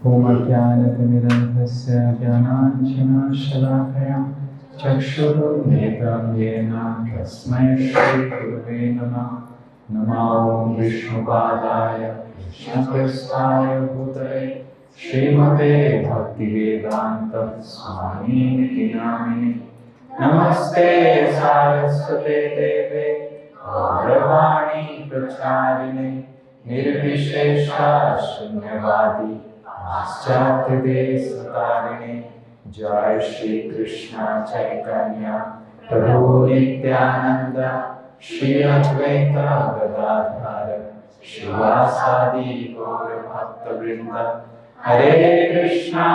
ओमज्ञानतिमिरन्धस्य ज्ञानाञ्जनशलाकया चक्षुरुन्मिलितं येन तस्मै श्रीगुरवे नमः। नमो विष्णुपादाय कृष्णकृष्णाय भूतले श्रीमते भक्तिवेदान्त स्वामिनिति नामिने। नमस्ते सारस्वते देवे गौरवाणी प्रचारिणे निर्विशेषा शून्यवादी पाश्चात्यदेशतारिणे। जय श्री कृष्ण चैतन्य प्रभु नित्यानंद श्री अद्वैत गदाधर शिवासादि गौर भक्तवृंद। हरे कृष्णा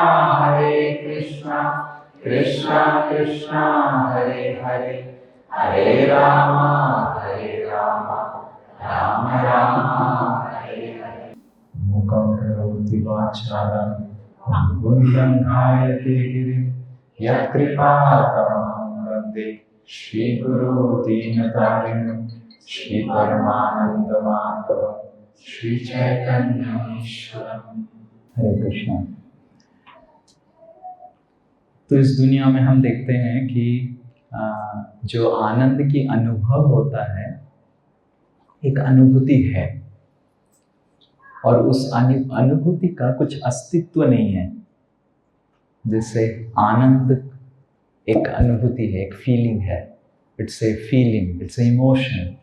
कृष्णा कृष्णा हरे हरे, हरे राम राम राम हरे हरे। मूकं करोति वाचालं कुन्दं घायते गिरिं यत्कृपातमहं वन्दे श्रीगुरो दीनतारिणं। श्रीपरमानन्दमाधव श्रीचैतन्यमीश्वरम्। हरे कृष्णा। तो इस दुनिया में हम देखते हैं कि जो आनंद की अनुभव होता है, एक अनुभूति है और उस अनुभूति का कुछ अस्तित्व नहीं है। जैसे आनंद एक अनुभूति है, एक फीलिंग है। It's a feeling, it's a emotion,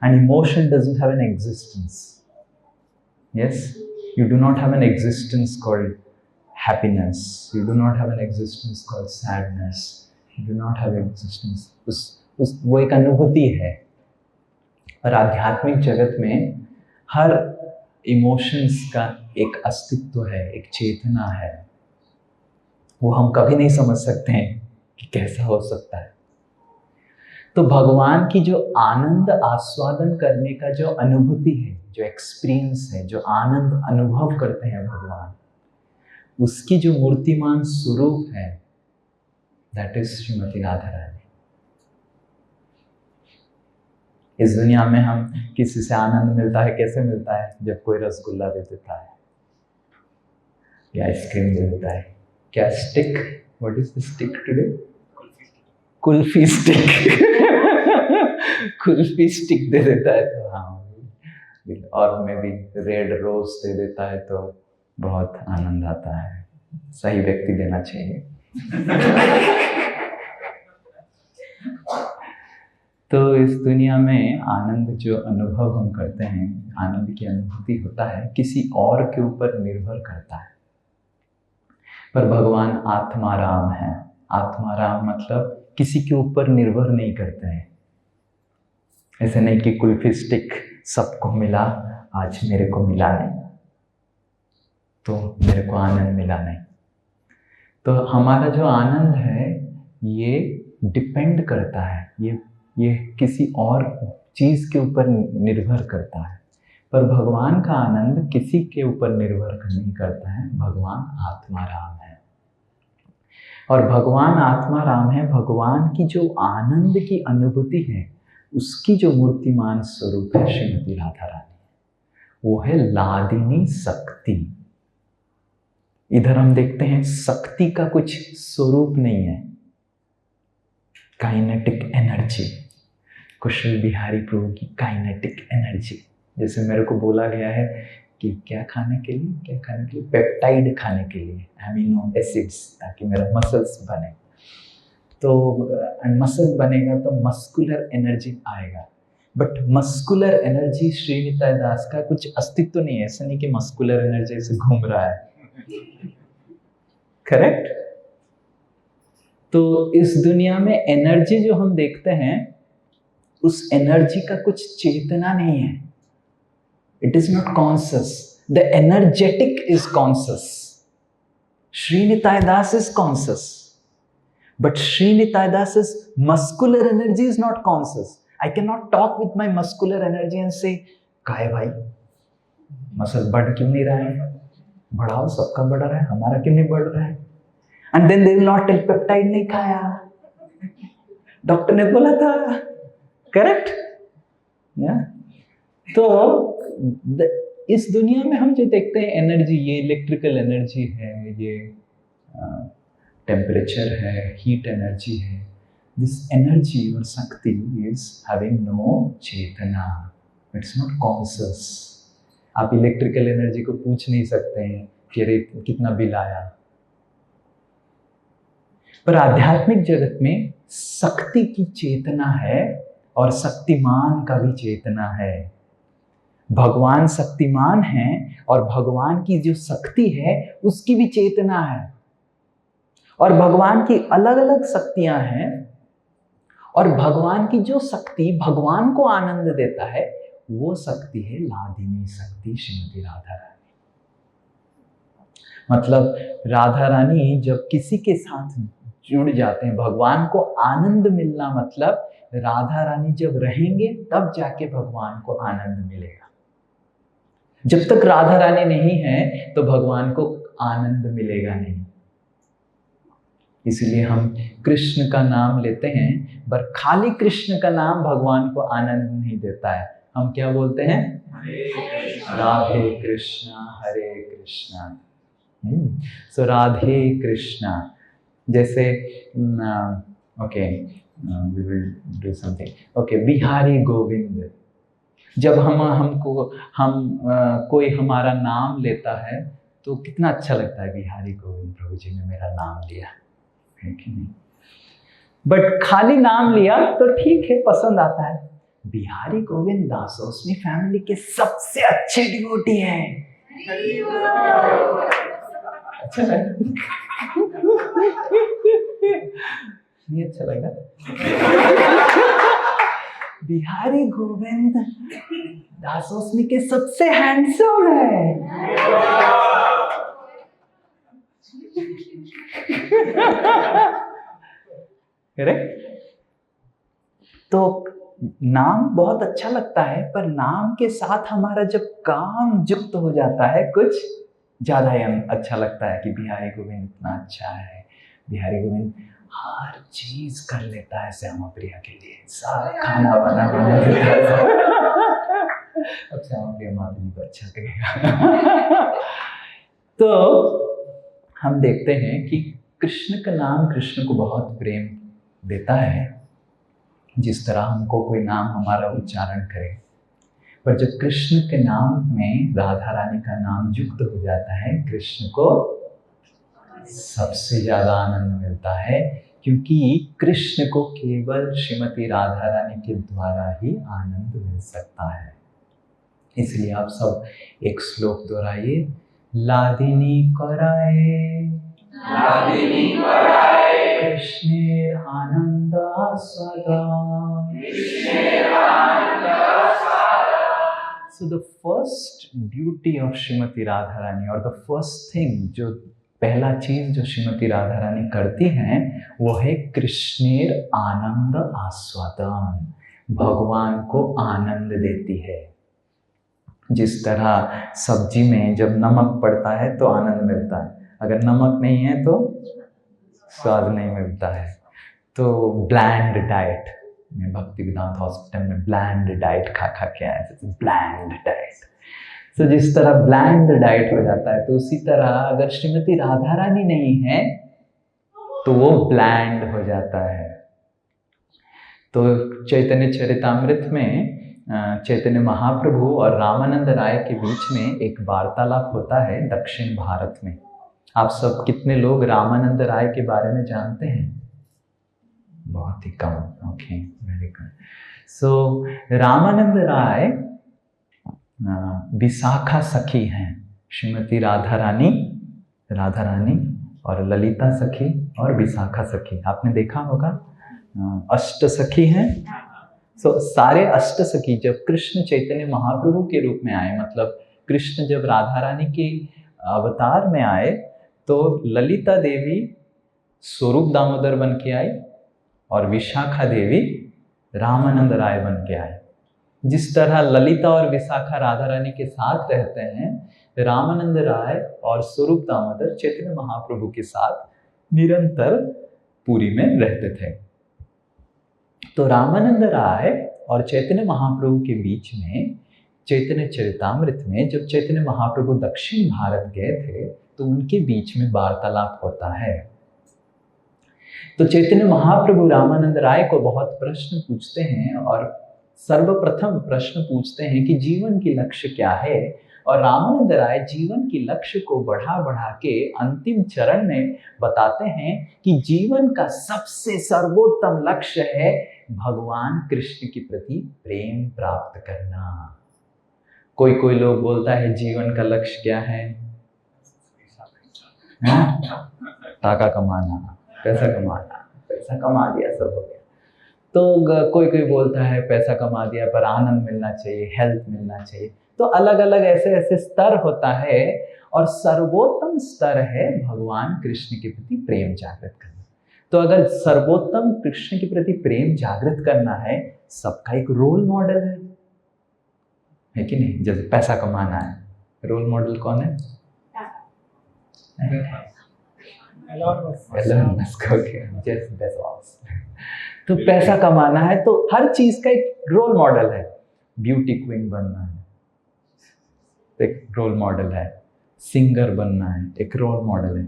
and emotion doesn't have an existence. Yes, you do not have an existence called happiness, you do not have an existence called sadness, you do not have existence। वो एक अनुभूति है। और आध्यात्मिक जगत में हर emotions का एक अस्तित्व है, एक चेतना है। वो हम कभी नहीं समझ सकते हैं कि कैसा हो सकता है। तो भगवान की जो आनंद आस्वादन करने का जो अनुभूति है, जो एक्सपीरियंस है, जो आनंद अनुभव करते हैं भगवान, उसकी जो मूर्तिमान स्वरूप है, दैट इज श्रीमती राधा रानी। इस दुनिया में हम किसी से आनंद मिलता है, कैसे मिलता है? जब कोई रसगुल्ला दे देता है या आइसक्रीम दे देता है। क्या stick, what is the stick today? Kulfi stick. Kulfi stick दे देता है तो हाँ, और हमें भी रेड रोज दे देता है तो बहुत आनंद आता है। सही व्यक्ति देना चाहिए। तो इस दुनिया में आनंद जो अनुभव हम करते हैं, आनंद की अनुभूति होता है, किसी और के ऊपर निर्भर करता है। पर भगवान आत्माराम है। आत्माराम मतलब किसी के ऊपर निर्भर नहीं करते हैं। ऐसे नहीं कि कुल्फी स्टिक सबको मिला, आज मेरे को मिला नहीं तो मेरे को आनंद मिला नहीं। तो हमारा जो आनंद है ये डिपेंड करता है, ये किसी और चीज़ के ऊपर निर्भर करता है। पर भगवान का आनंद किसी के ऊपर निर्भर नहीं करता है। भगवान आत्माराम है और भगवान आत्माराम है। भगवान की जो आनंद की अनुभूति है, उसकी जो मूर्तिमान स्वरूप है श्रीमती राधा रानी, वो है लादिनी शक्ति। इधर हम देखते हैं शक्ति का कुछ स्वरूप नहीं है। काइनेटिक एनर्जी, कुशल बिहारी प्रभु की काइनेटिक एनर्जी। जैसे मेरे को बोला गया है कि क्या खाने के लिए पेप्टाइड खाने के लिए, एमिनो एसिड्स, ताकि मेरा मसल्स बने। तो मसल बनेगा तो मस्कुलर एनर्जी आएगा। बट मस्कुलर एनर्जी श्रीनिताय दास का कुछ अस्तित्व नहीं है। ऐसा नहीं कि मस्कुलर एनर्जी से घूम रहा है। करेक्ट? तो इस दुनिया में एनर्जी जो हम देखते हैं, उस एनर्जी का कुछ चेतना नहीं है। It is not conscious. The energetic is conscious. Shrinitai Das is conscious, but Shrinitai दास's muscular energy is not conscious. I cannot talk with my muscular energy and say, "काय भाई, मसल बढ़ क्यों नहीं रहा है? बढ़ाओ, सबका बढ़ रहा है, हमारा क्यों नहीं बढ़ रहा है?" And then they will not tell peptide नहीं खाया, डॉक्टर ने बोला था। करेक्ट? तो इस दुनिया में हम जो देखते हैं एनर्जी, ये इलेक्ट्रिकल एनर्जी है, ये टेम्परेचर है, हीट एनर्जी है, दिस एनर्जी और शक्ति इज हैविंग नो चेतना, इट्स नॉट कॉन्शियस। आप इलेक्ट्रिकल एनर्जी को पूछ नहीं सकते हैं कि अरे कितना बिल आया। पर आध्यात्मिक जगत में शक्ति की चेतना है और शक्तिमान का भी चेतना है। भगवान शक्तिमान है और भगवान की जो शक्ति है उसकी भी चेतना है, और भगवान की अलग अलग शक्तियां हैं, और भगवान की जो शक्ति भगवान को आनंद देता है वो शक्ति है लादिनी शक्ति, श्रीमती राधा रानी। मतलब राधा रानी जब किसी के साथ जुड़ जाते हैं, भगवान को आनंद मिलना मतलब राधा रानी जब रहेंगे तब जाके भगवान को आनंद मिलेगा। जब तक राधा रानी नहीं है तो भगवान को आनंद मिलेगा नहीं। इसलिए हम कृष्ण का नाम लेते हैं, पर खाली कृष्ण का नाम भगवान को आनंद नहीं देता है। हम क्या बोलते हैं? राधे कृष्णा हरे कृष्णा। सो राधे कृष्णा, जैसे okay we will do something. Okay, Bihari Govind. जब कोई हमारा नाम लेता है तो कितना अच्छा लगता है, बिहारी गोविंद, प्रभु जी ने मेरा नाम लिया, है कि नहीं? बट खाली नाम लिया तो ठीक है, पसंद आता है। बिहारी गोविंद दासोस्मी फैमिली के सबसे अच्छे डिवोटी हैं। अच्छा नहीं अच्छा लगा? बिहारी गोविंद दासोस्मी के सबसे हैंडसम है। करेक्ट? तो नाम बहुत अच्छा लगता है, पर नाम के साथ हमारा जब काम युक्त हो जाता है कुछ ज्यादा ही अच्छा लगता है कि बिहारी गोविंद इतना अच्छा है। बिहारी गोविंद हर चीज कर लेता है श्यामा प्रिया के लिए, सब खाना बना देता है। अब श्यामा प्रिया माता जी को अच्छा लगेगा। तो हम देखते हैं कि कृष्ण का नाम कृष्ण को बहुत प्रेम देता है, जिस तरह हमको कोई नाम हमारा उच्चारण करे। पर जब कृष्ण के नाम में राधा रानी का नाम युक्त हो जाता है, कृष्ण को सबसे ज्यादा आनंद मिलता है, क्योंकि कृष्ण को केवल श्रीमती राधा रानी के द्वारा ही आनंद मिल सकता है। इसलिए आप सब एक श्लोक दोहराइए, लादिनी कराए कृष्णेर आनंद सदा। So the first duty of Shrimati Radha Rani, और the first thing, जो पहला चीज जो श्रीमती राधा रानी करती हैं वो है कृष्णेर आनंद आस्वादन, भगवान को आनंद देती है। जिस तरह सब्जी में जब नमक पड़ता है तो आनंद मिलता है, अगर नमक नहीं है तो स्वाद नहीं मिलता है। तो ब्लैंड डाइट, मैं भक्ति वेदांत हॉस्पिटल में ब्लैंड डाइट खा के आया, ब्लैंड डाइट। तो जिस तरह ब्लैंड डाइट हो जाता है, तो उसी तरह अगर श्रीमती राधा रानी नहीं है तो वो ब्लैंड हो जाता है। तो चैतन्य चरितामृत में चैतन्य महाप्रभु और रामानंद राय के बीच में एक वार्तालाप होता है दक्षिण भारत में। आप सब कितने लोग रामानंद राय के बारे में जानते हैं? बहुत ही कम। Okay, very good. So Ramanand Rai Vishakha सखी हैं, श्रीमती राधा रानी और ललिता सखी और विशाखा सखी। आपने देखा होगा, अष्ट सखी हैं। सो सारे अष्ट सखी जब कृष्ण चैतन्य महाप्रभु के रूप में आए, मतलब कृष्ण जब राधा रानी के अवतार में आए, तो ललिता देवी स्वरूप दामोदर बन के आई और विशाखा देवी रामानंद राय बन के आए। जिस तरह ललिता और विशाखा राधा रानी के साथ रहते हैं, रामानंद राय और स्वरूप दामोदर चैतन्य महाप्रभु के साथ निरंतर पुरी में रहते थे। तो रामानंद राय और चैतन्य महाप्रभु के बीच में चैतन्य चरितामृत में जब चैतन्य महाप्रभु दक्षिण भारत गए थे तो उनके बीच में वार्तालाप होता है। तो चैतन्य महाप्रभु रामानंद राय को बहुत प्रश्न पूछते हैं और सर्वप्रथम प्रश्न पूछते हैं कि जीवन की लक्ष्य क्या है, और रामानंद राय जीवन की लक्ष्य को बढ़ा बढ़ा के अंतिम चरण में बताते हैं कि जीवन का सबसे सर्वोत्तम लक्ष्य है भगवान कृष्ण के प्रति प्रेम प्राप्त करना। कोई कोई लोग बोलता है जीवन का लक्ष्य क्या है? टाका कमाना, पैसा कमाना, पैसा कमा दिया सब हो गया। तो कोई कोई बोलता है पैसा कमा दिया पर आनंद मिलना चाहिए, हेल्थ मिलना चाहिए। तो अलग अलग ऐसे ऐसे स्तर होता है, और सर्वोत्तम स्तर है भगवान कृष्ण के प्रति प्रेम जागृत करना। तो अगर सर्वोत्तम कृष्ण के प्रति प्रेम जागृत करना है, सबका एक रोल मॉडल है कि नहीं? जैसे पैसा कमाना है, रोल मॉडल कौन है? Elon Musk. Jeff Bezos. तो पैसा कमाना है तो हर चीज का एक रोल मॉडल है। ब्यूटी क्वीन बनना है, एक रोल मॉडल है। सिंगर बनना है, एक रोल मॉडल है।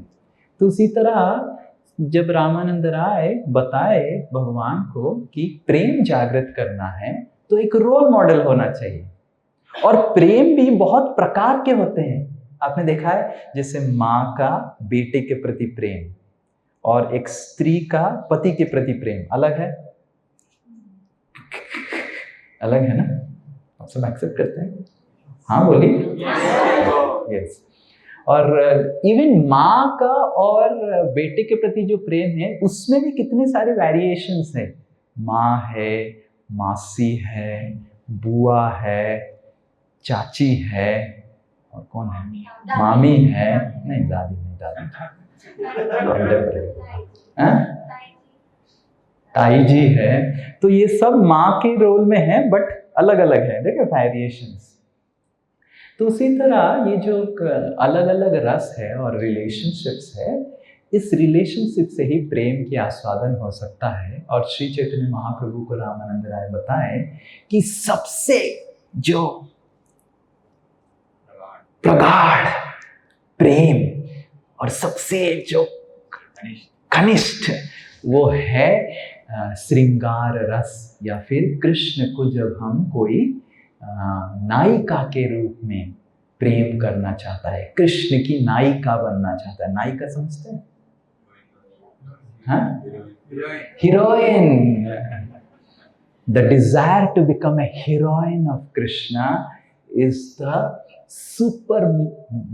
तो उसी तरह जब रामानंद राय बताए भगवान को कि प्रेम जागृत करना है तो एक रोल मॉडल होना चाहिए। और प्रेम भी बहुत प्रकार के होते हैं। आपने देखा है जैसे माँ का बेटे के प्रति प्रेम और एक स्त्री का पति के प्रति प्रेम अलग है, अलग है ना? आप सब एक्सेप्ट करते हैं? हाँ बोलिए। यस। और इवन माँ का और बेटे के प्रति जो प्रेम है उसमें भी कितने सारे वेरिएशंस हैं। माँ है, मासी है, बुआ है, चाची है, और कौन है? मामी है, नहीं दादी नहीं, दादी ताई जी है। तो ये सब माँ के रोल में है बट अलग अलग है, देखो वेरिएशंस। तो उसी तरह ये जो अलग अलग रस है और रिलेशनशिप्स है, इस रिलेशनशिप से ही प्रेम की आस्वादन हो सकता है। और श्री चैतन्य महाप्रभु को रामानंद राय बताए कि सबसे जो प्रगाढ़ प्रेम और सबसे जो कनिष्ठ वो है श्रृंगार रस, या फिर कृष्ण को जब हम कोई नायिका के रूप में प्रेम करना चाहता है, कृष्ण की नायिका बनना चाहता है। नायिका समझते हैं? हाँ, heroine. The desire to become a heroine of Krishna is the super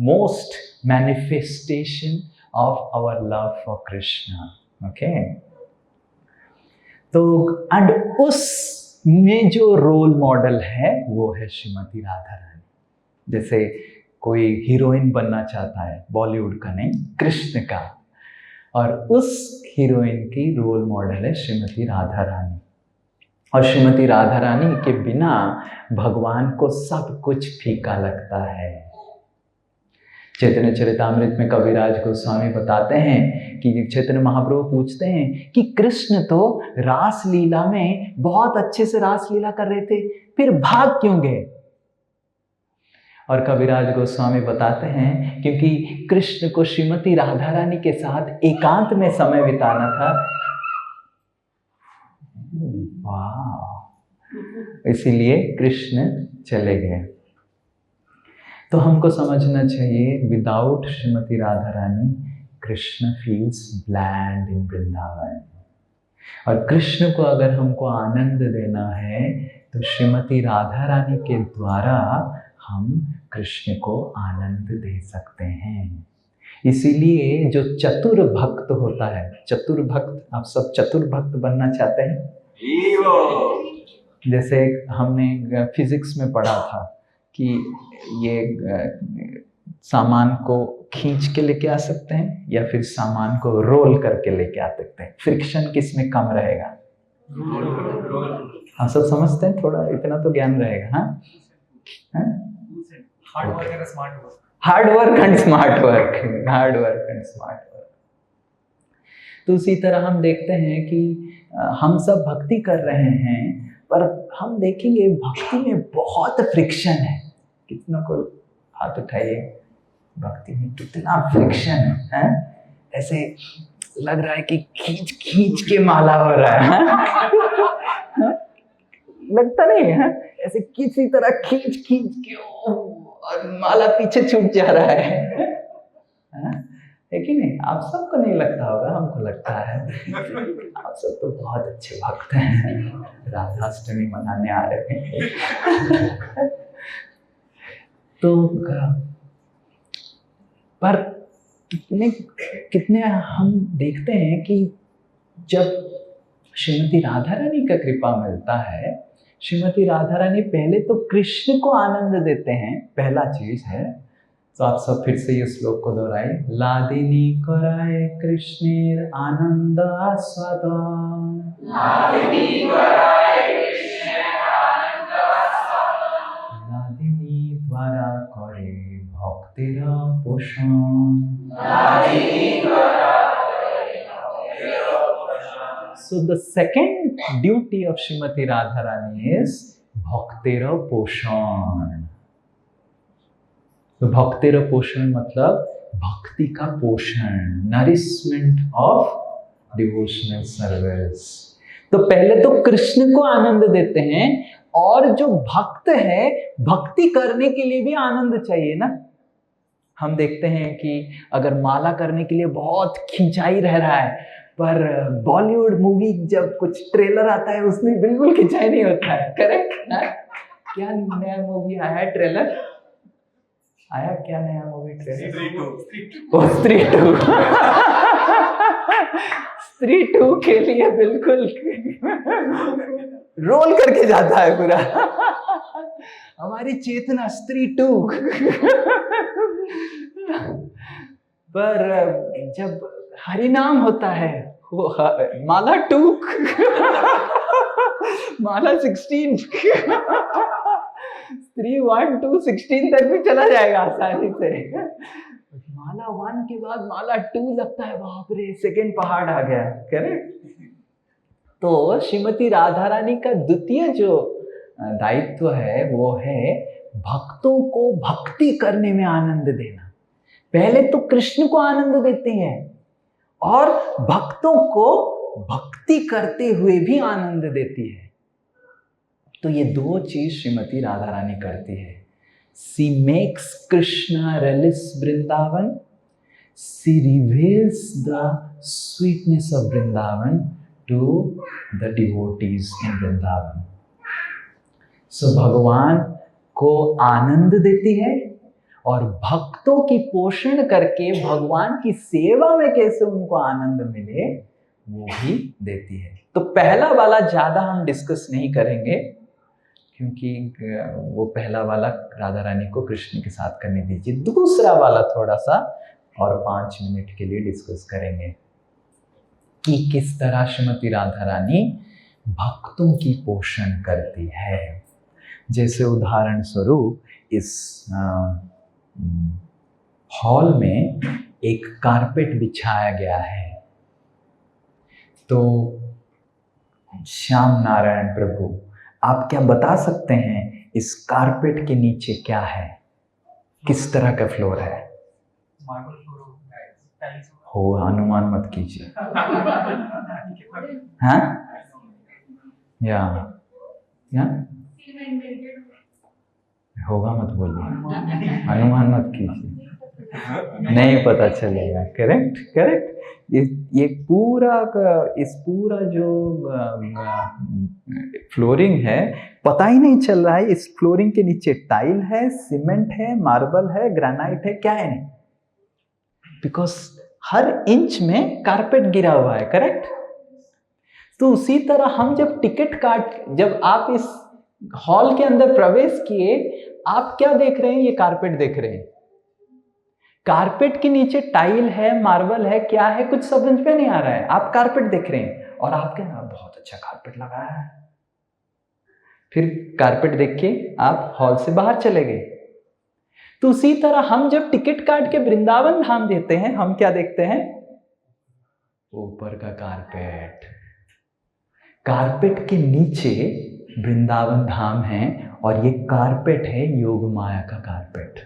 most manifestation of our love for Krishna. Okay? तो and उस में जो रोल मॉडल है वो है श्रीमती राधा रानी। जैसे कोई हीरोइन बनना चाहता है, बॉलीवुड का नहीं, कृष्ण का, और उस हीरोइन की रोल मॉडल है श्रीमती राधा रानी। और श्रीमती राधा रानी के बिना भगवान को सब कुछ फीका लगता है। चैतन्य चरितामृत में कविराज गोस्वामी बताते हैं कि चैतन्य महाप्रभु पूछते हैं कि कृष्ण तो रास लीला में बहुत अच्छे से रास लीला कर रहे थे, फिर भाग क्यों गए? और कविराज गोस्वामी बताते हैं क्योंकि कृष्ण को श्रीमती राधा रानी के साथ एकांत में समय बिताना था। इसीलिए कृष्ण चले गए। तो हमको समझना चाहिए, without Shrimati Radha Rani Krishna feels bland इन वृंदावन। और कृष्ण को अगर हमको आनंद देना है तो श्रीमती राधा रानी के द्वारा हम कृष्ण को आनंद दे सकते हैं। इसीलिए जो चतुर भक्त होता है, चतुर भक्त, आप सब चतुर भक्त बनना चाहते हैं? जैसे हमने फिजिक्स में पढ़ा था कि ये सामान को खींच के लेके आ सकते हैं या फिर सामान को रोल करके लेके आ सकते हैं। फ्रिक्शन किस में कम रहेगा? हाँ, सब समझते हैं? थोड़ा इतना तो ज्ञान रहेगा। हाँ, hard work and smart work, hard work and smart work, hard work and smart work. तो उसी तरह हम देखते हैं कि हम सब भक्ति कर रहे हैं पर हम देखेंगे भक्ति में बहुत फ्रिक्शन है। कितनों को हाथ उठाइए, भक्ति में कितना फ्रिक्शन है? ऐसे लग रहा है कि खींच खींच के माला हो रहा है। लगता नहीं है? ऐसे किसी तरह खींच खींच के और माला पीछे छूट जा रहा है कि नहीं? आप सबको नहीं लगता होगा, हमको लगता है। आप सब तो बहुत अच्छे भक्त हैं, राधाष्टमी मनाने आ रहे हैं। तो पर कितने कितने हम देखते हैं कि जब श्रीमती राधा रानी का कृपा मिलता है, श्रीमती राधा रानी पहले तो कृष्ण को आनंद देते हैं, पहला चीज है। तो आप सब फिर से ये श्लोक को दोहराए, लादिनी कराए कृष्णेर आनंद आस्वादन, लादिनी कराए कृष्णेर आनंद आस्वादन, लादिनी द्वारा करे भक्तिर पोषण, लादिनी द्वारा करे भक्तिर पोषण। So the second duty of Srimati Radharani is bhaktira poshan। तो भक्तिर पोषण मतलब भक्ति का पोषण, नरिशमेंट ऑफ डिवोशनल सर्विस। तो पहले तो कृष्ण को आनंद देते हैं, और जो भक्त है भक्ति करने के लिए भी आनंद चाहिए ना। हम देखते हैं कि अगर माला करने के लिए बहुत खिंचाई रह रहा है, पर बॉलीवुड मूवी जब कुछ ट्रेलर आता है उसमें बिल्कुल खिंचाई नहीं होता है। करेक्ट है? क्या नया मूवी आया है? ट्रेलर आया क्या नया मूवी? ट्रेलर स्त्री टू। स्त्री टू के लिए बिल्कुल रोल करके जाता है पूरा हमारी चेतना स्त्री टू। पर जब हरिनाम होता है वो माला 2 माला 16 स्त्री 1 2 16 तक भी चला जाएगा आसानी से। माला 1 के बाद माला 2 लगता है बाप रे, सेकंड पहाड़ आ गया। करेक्ट? तो श्रीमती राधा रानी का द्वितीय जो दायित्व है वो है भक्तों को भक्ति करने में आनंद देना। पहले तो कृष्ण को आनंद देते हैं और भक्तों को भक्ति करते हुए भी आनंद देती है। तो ये दो चीज श्रीमती राधा रानी करती है। She makes Krishna relish Vrindavan, she reveals the sweetness of Vrindavan to the devotees in Vrindavan। So भगवान को आनंद देती है और भक्तों की पोषण करके भगवान की सेवा में कैसे उनको आनंद मिले वो भी देती है। तो पहला वाला ज्यादा हम डिस्कस नहीं करेंगे, क्योंकि वो पहला वाला राधा रानी को कृष्ण के साथ करने दीजिए। दूसरा वाला थोड़ा सा और 5 मिनट के लिए डिस्कस करेंगे कि किस तरह श्रीमती राधा रानी भक्तों की पोषण करती है। जैसे उदाहरण स्वरूप इस हॉल में एक कारपेट बिछाया गया है। तो श्याम नारायण प्रभु, आप क्या बता सकते हैं इस कारपेट के नीचे क्या है? किस तरह का फ्लोर है? हो, अनुमान मत कीजिए। हाँ? या होगा मत बोलिए, अनुमान मत कीजिए, नहीं पता चलेगा। Correct correct. ये पूरा का इस पूरा जो फ्लोरिंग है पता ही नहीं चल रहा है इस फ्लोरिंग के नीचे टाइल है, सीमेंट है, मार्बल है, ग्रेनाइट है, क्या है नहीं, बिकॉज हर इंच में कारपेट गिरा हुआ है। करेक्ट? तो उसी तरह हम जब आप इस हॉल के अंदर प्रवेश किए, आप क्या देख रहे हैं? ये कारपेट देख रहे हैं। कारपेट के नीचे टाइल है, मार्बल है, क्या है कुछ समझ में नहीं आ रहा है। आप कारपेट देख रहे हैं और आपके बहुत अच्छा कारपेट लगा है। फिर कारपेट देख के आप हॉल से बाहर चले गए। तो उसी तरह हम जब टिकट काट के वृंदावन धाम देते हैं, हम क्या देखते हैं? ऊपर का कारपेट। कारपेट के नीचे वृंदावन धाम है और ये कारपेट है योग माया का कारपेट।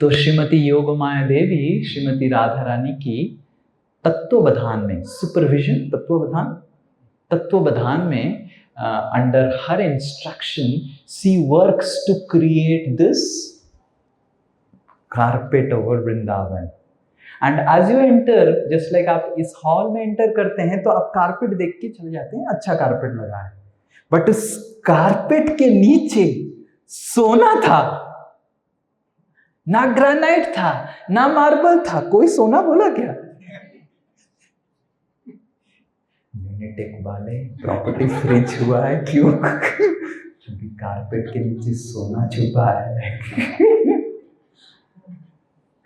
तो श्रीमती योग माया देवी श्रीमती राधा रानी की तत्वबधान में, सुपरविजन, तत्वबधान में under her instruction she works to create this carpet over Vrindavan. And as you enter, just like आप इस हॉल में एंटर करते हैं तो आप कारपेट देख के चले जाते हैं, अच्छा कारपेट लगा है, बट उस कारपेट के नीचे सोना था, ना ग्रेनाइट था, ना मार्बल था। कोई सोना बोला क्या? यूनिटेक वाले प्रॉपर्टी फ्रिज हुआ है क्यों? क्योंकि कारपेट के नीचे सोना छुपा है।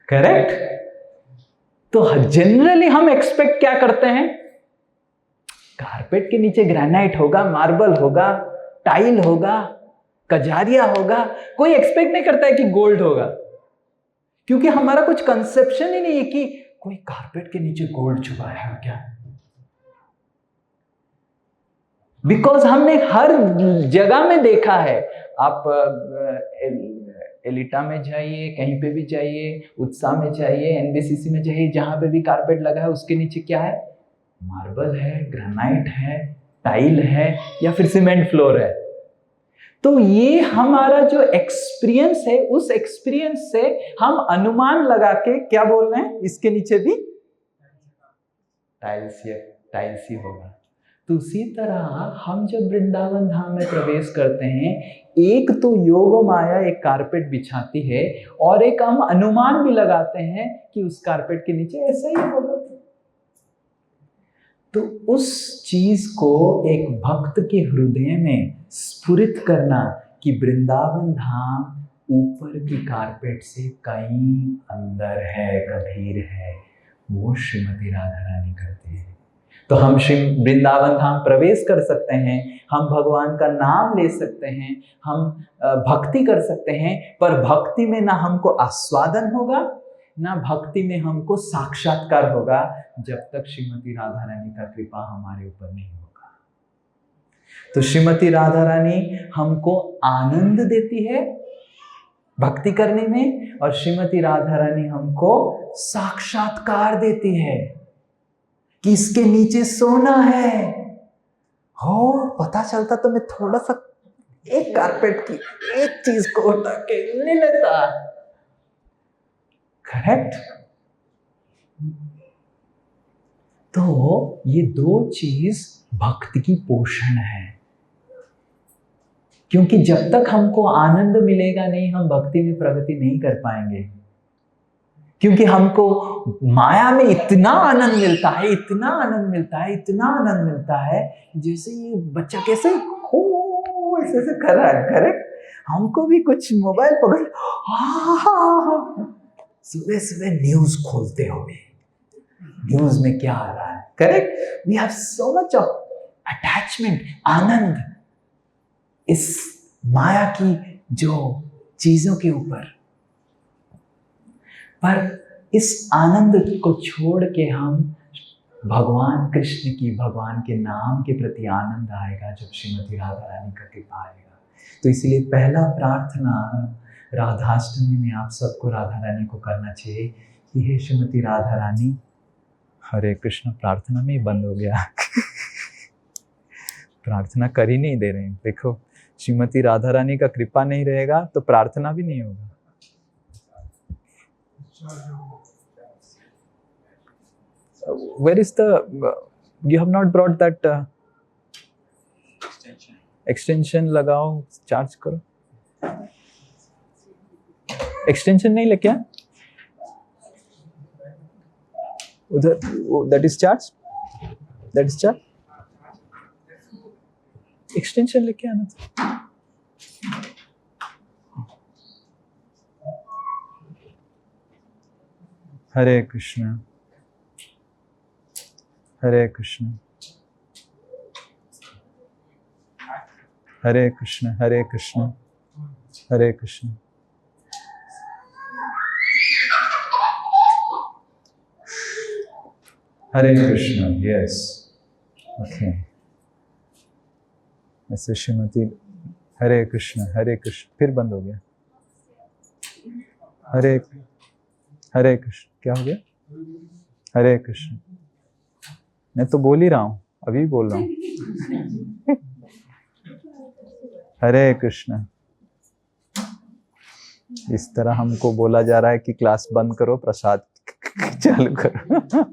करेक्ट? तो जनरली हम एक्सपेक्ट क्या करते हैं? कारपेट के नीचे ग्रेनाइट होगा, मार्बल होगा, टाइल होगा, कजारिया होगा। कोई एक्सपेक्ट नहीं करता है कि गोल्ड होगा, क्योंकि हमारा कुछ कंसेप्शन ही नहीं है कि कोई कारपेट के नीचे गोल्ड छुपाया है क्या। बिकॉज हमने हर जगह में देखा है। आप एलिटा में जाइए, कहीं पे भी जाइए, उत्साह में जाइए, एनबीसीसी में जाइए, जहां पे भी कारपेट लगा है उसके नीचे क्या है? मार्बल है, ग्रेनाइट है, टाइल है, या फिर सीमेंट फ्लोर है। तो ये हमारा जो एक्सपीरियंस है, उस एक्सपीरियंस से हम अनुमान लगा के क्या बोल रहे हैं, इसके नीचे भी टाइल्स ही होगा। तो उसी तरह हम जब वृंदावन धाम में प्रवेश करते हैं, एक तो योग माया एक कारपेट बिछाती है और एक हम अनुमान भी लगाते हैं कि उस कारपेट के नीचे ऐसा ही होगा। तो उस चीज को एक भक्त के हृदय में स्फुरित करना कि वृंदावन धाम ऊपर की कारपेट से कहीं अंदर है, गंभीर है, वो श्रीमती राधा रानी करती है। तो हम श्री वृंदावन धाम प्रवेश कर सकते हैं, हम भगवान का नाम ले सकते हैं, हम भक्ति कर सकते हैं, पर भक्ति में ना हमको आस्वादन होगा, ना भक्ति में हमको साक्षात्कार होगा, जब तक श्रीमती राधा रानी का कृपा हमारे ऊपर नहीं होगा। तो श्रीमती राधा रानी हमको आनंद देती है भक्ति करने में, और श्रीमती राधा रानी हमको साक्षात्कार देती है कि इसके नीचे सोना है। हो पता चलता तो मैं थोड़ा सा एक कारपेट की एक चीज को उठा के ले लेता। करेक्ट? तो ये दो चीज भक्ति की पोषण है, क्योंकि जब तक हमको आनंद मिलेगा नहीं, हम भक्ति में प्रगति नहीं कर पाएंगे। क्योंकि हमको माया में इतना आनंद मिलता है, इतना आनंद मिलता है, इतना आनंद मिलता है, जैसे ये बच्चा कैसे ऐसे कर रहा है। करेक्ट? हमको भी कुछ मोबाइल पकड़, सुबह सुबह न्यूज खोलते हो, न्यूज में क्या आ रहा है। Correct? We have so much of attachment, आनंद इस माया की जो चीजों के ऊपर। पर इस आनंद को छोड़ के हम भगवान कृष्ण की, भगवान के नाम के प्रति आनंद आएगा जब श्रीमती राधा रानी का कृपा आएगा। तो इसलिए पहला प्रार्थना राधाष्टमी में आप सबको राधा रानी को करना चाहिए कि हे श्रीमती राधा रानी, हरे कृष्ण, प्रार्थना में ही बंद हो गया। प्रार्थना कर ही नहीं दे रहे हैं। देखो, श्रीमती राधा रानी का कृपा नहीं रहेगा तो प्रार्थना भी नहीं होगा। Where is the you have not brought that extension लगाओ, चार्ज करो। एक्सटेंशन नहीं लेके आए उधर, that is charge, that is charge। Extension लेके आना था। हरे कृष्ण, हरे कृष्ण, हरे कृष्ण, हरे कृष्ण, हरे कृष्ण। हरे कृष्ण, यस, ओके। ऐसे श्रीमती हरे कृष्ण फिर बंद हो गया। हरे कृष्ण क्या हो गया? हरे कृष्ण, मैं तो बोल ही रहा हूँ, अभी बोल रहा हूँ। हरे कृष्ण। इस तरह हमको बोला जा रहा है कि क्लास बंद करो, प्रसाद चालू करो।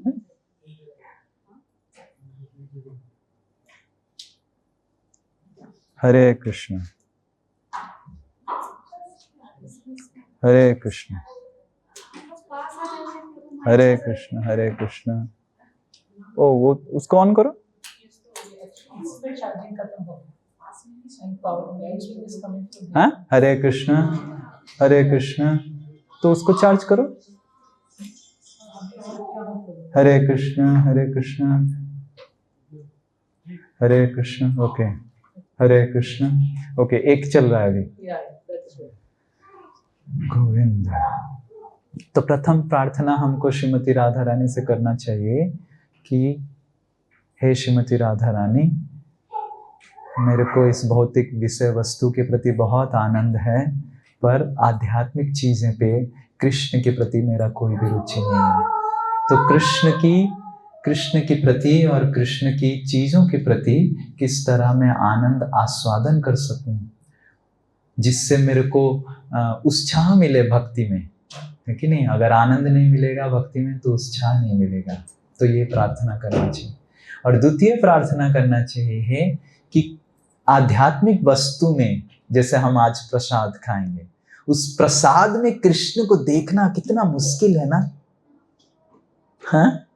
हरे कृष्ण हरे कृष्ण हरे कृष्ण हरे कृष्ण। ओ वो उसको ऑन करो। हाँ, हरे कृष्ण तो उसको चार्ज करो। हरे कृष्ण हरे कृष्ण। ओके, हरे कृष्ण। ओके, एक चल रहा है अभी। गोविंद। तो प्रथम प्रार्थना हमको श्रीमती राधा रानी से करना चाहिए कि हे श्रीमती राधा रानी, मेरे को इस भौतिक विषय वस्तु के प्रति बहुत आनंद है, पर आध्यात्मिक चीजें पे, कृष्ण के प्रति मेरा कोई भी रुचि नहीं है। तो कृष्ण के प्रति और कृष्ण की चीजों के प्रति किस तरह मैं आनंद आस्वादन कर सकूं, जिससे मेरे को उत्साह मिले भक्ति में, है कि नहीं? अगर आनंद नहीं मिलेगा भक्ति में तो उत्साह नहीं मिलेगा। तो ये प्रार्थना करना चाहिए। और द्वितीय प्रार्थना करना चाहिए कि आध्यात्मिक वस्तु में, जैसे हम आज प्रसाद खाएंगे, उस प्रसाद में कृष्ण को देखना कितना मुश्किल है ना। हाँ,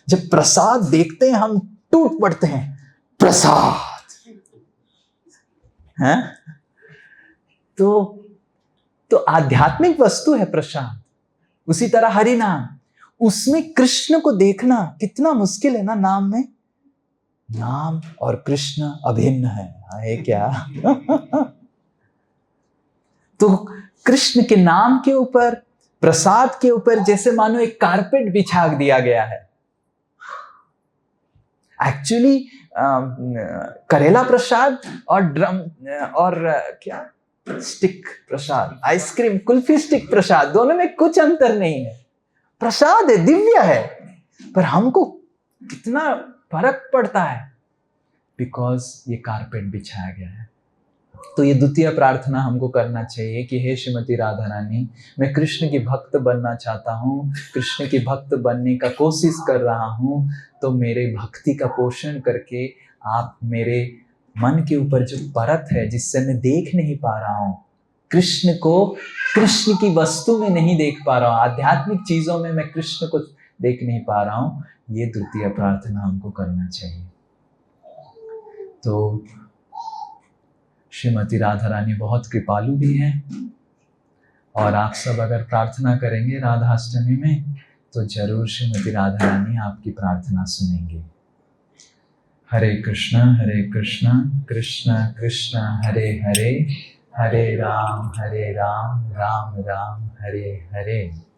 जब प्रसाद देखते हैं हम टूट पड़ते हैं, प्रसाद। हाँ, तो आध्यात्मिक वस्तु है प्रसाद। उसी तरह हरि नाम, उसमें कृष्ण को देखना कितना मुश्किल है ना। नाम में नाम और कृष्ण अभिन्न है क्या? तो कृष्ण के नाम के ऊपर, प्रसाद के ऊपर जैसे मानो एक कारपेट बिछा दिया गया है। एक्चुअली करेला प्रसाद और क्या स्टिक प्रसाद, आइसक्रीम कुल्फी स्टिक प्रसाद, दोनों में कुछ अंतर नहीं है। प्रसाद है, दिव्य है, पर हमको कितना फर्क पड़ता है, बिकॉज ये कारपेट बिछाया गया है। तो ये द्वितीय प्रार्थना हमको करना चाहिए कि हे श्रीमती राधा रानी, मैं कृष्ण की भक्त बनना चाहता हूँ, कृष्ण की भक्त बनने का कोशिश कर रहा हूँ, तो मेरे भक्ति का पोषण करके आप मेरे मन के ऊपर जो परत है, जिससे मैं देख नहीं पा रहा हूँ कृष्ण को, कृष्ण की वस्तु में नहीं देख पा रहा हूँ, आध्यात्मिक चीजों में मैं कृष्ण को देख नहीं पा रहा हूँ, ये द्वितीय प्रार्थना हमको करना चाहिए। तो श्रीमती राधा रानी बहुत कृपालु भी हैं, और आप सब अगर प्रार्थना करेंगे राधाष्टमी में तो जरूर श्रीमती राधा रानी आपकी प्रार्थना सुनेंगे। हरे कृष्ण कृष्ण कृष्ण हरे हरे, हरे राम राम राम हरे हरे।